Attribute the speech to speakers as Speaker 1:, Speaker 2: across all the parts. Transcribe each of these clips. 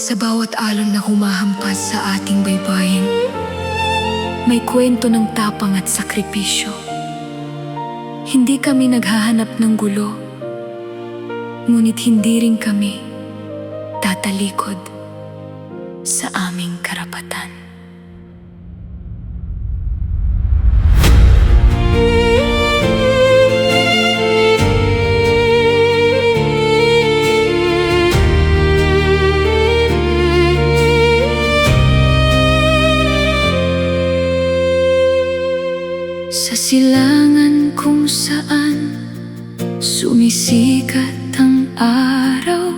Speaker 1: Sa bawat alon na humahampas sa ating baybayin, may kwento ng tapang at sakripisyo. Hindi kami naghahanap ng gulo, ngunit hindi rin kami tatalikod sa aming karapatan. Sa silangan kung saan sumisikat ang araw,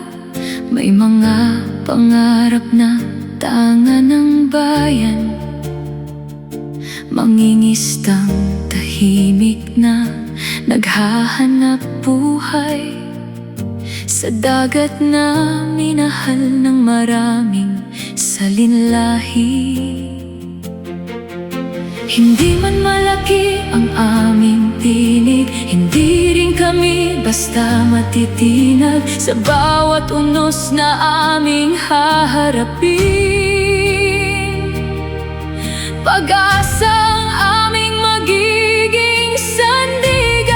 Speaker 1: may mga pangarap na tanga ng bayan. Mangingistang tahimik na naghahanap buhay sa dagat na minahal ng maraming salinlahi. Hindi man malaki ang aming tinig, hindi rin kami basta matitinag sa bawat unos na aming haharapin. Pag-asang aming magiging sandigan.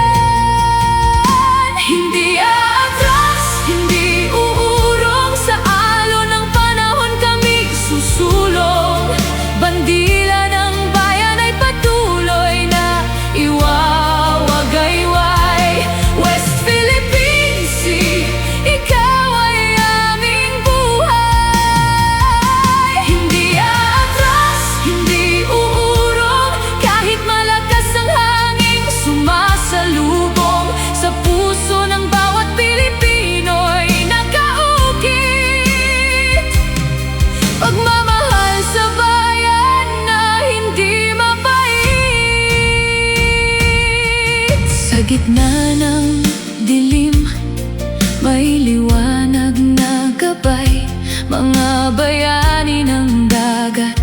Speaker 1: Hindi aatras, hindi uurong, sa alon ng panahon kami susulong. Bandila ng bayan ay patuloy na iwawagayway. West Philippine Sea, ikaw ay aming buhay. Hindi aatras, hindi uurong, kahit malakas ang hangin sumasalubong. Sa puso ng bawat Pilipino'y nakaukit pagmamahal sa bayan na hindi mapait. Sa gitna ng dilim, may liwanag na gabay. Mga bayani ng dagat,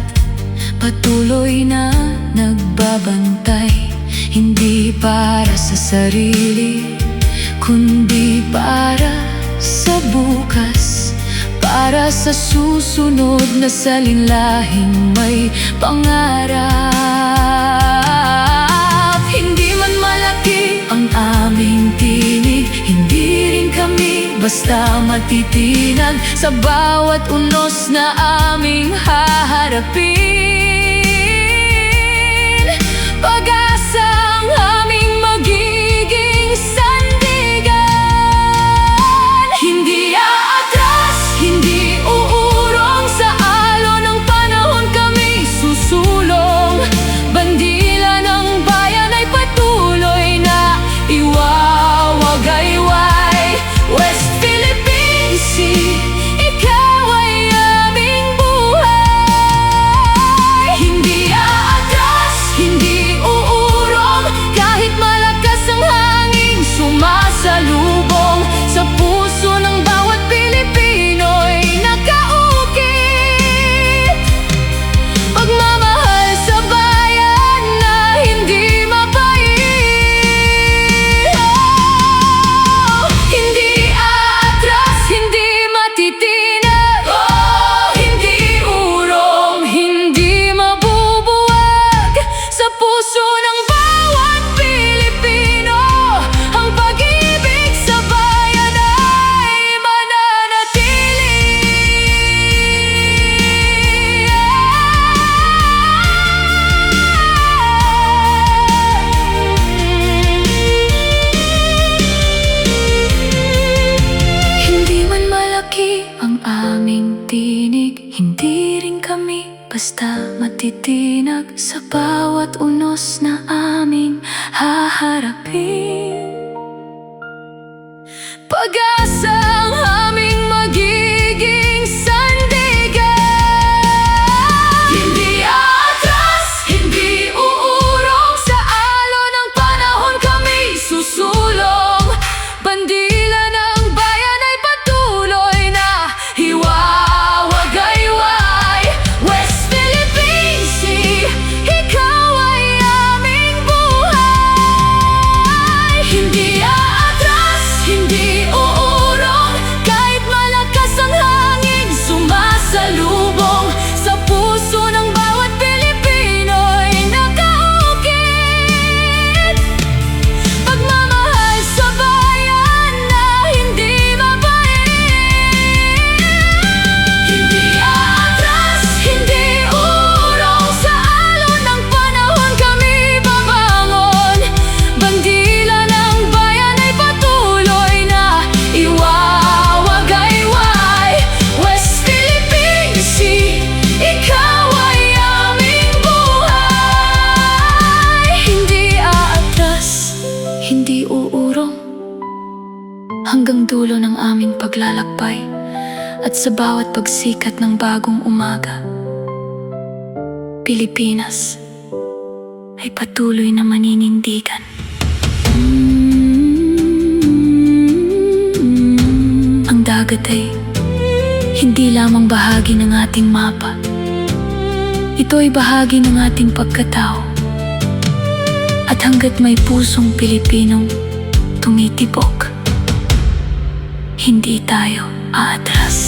Speaker 1: patuloy na nagbabantay. Hindi para sa sarili, kundi para sa bukas, para sa susunod na salinlahing may pangarap. Hindi man malaki ang aming tinig, hindi rin kami basta matitinag sa bawat unos na aming haharapin. Pag-asa ang aming magiging sandigan. Hindi aatras, hindi uurong, sa alon ng panahon kami susulong. Bandila ng bayan ay patuloy na iwawagayway. West Philippine Sea, ikaw ay aming buhay. Hindi aatras, hindi uurong, kahit malakas ang hangin sumasalubong. Sa puso ng bawat Pilipino'y nakaukit pagmamahal sa bayan na hindi mapait. Hindi aatras, hindi matitinag, hindi urong, hindi mabubuwag. Sa puso ng bawat Pilipino, ang pag-ibig sa bayan ay mananatili. Hindi man malaki ang aming tinig, hindi rin kami basta matitinag sa bawat unos na aming haharapin. Pag-asa ang aming magiging sandigan. Hindi aatras, hindi uurong, sa alon ng panahon kami susulong. Bandila ng bayan ay patuloy na iwawagayway. West Philippine Sea, ikaw ay aming buhay. Hindi aatras, hindi uurong, hanggang dulo ng aming paglalakbay at sa bawat pagsikat ng bagong umaga, Pilipinas ay patuloy na maninindigan. Ang dagat ay hindi lamang bahagi ng ating mapa. Ito ay bahagi ng ating pagkatao. At hanggat may pusong Pilipinong tumitibok, hindi tayo aatras.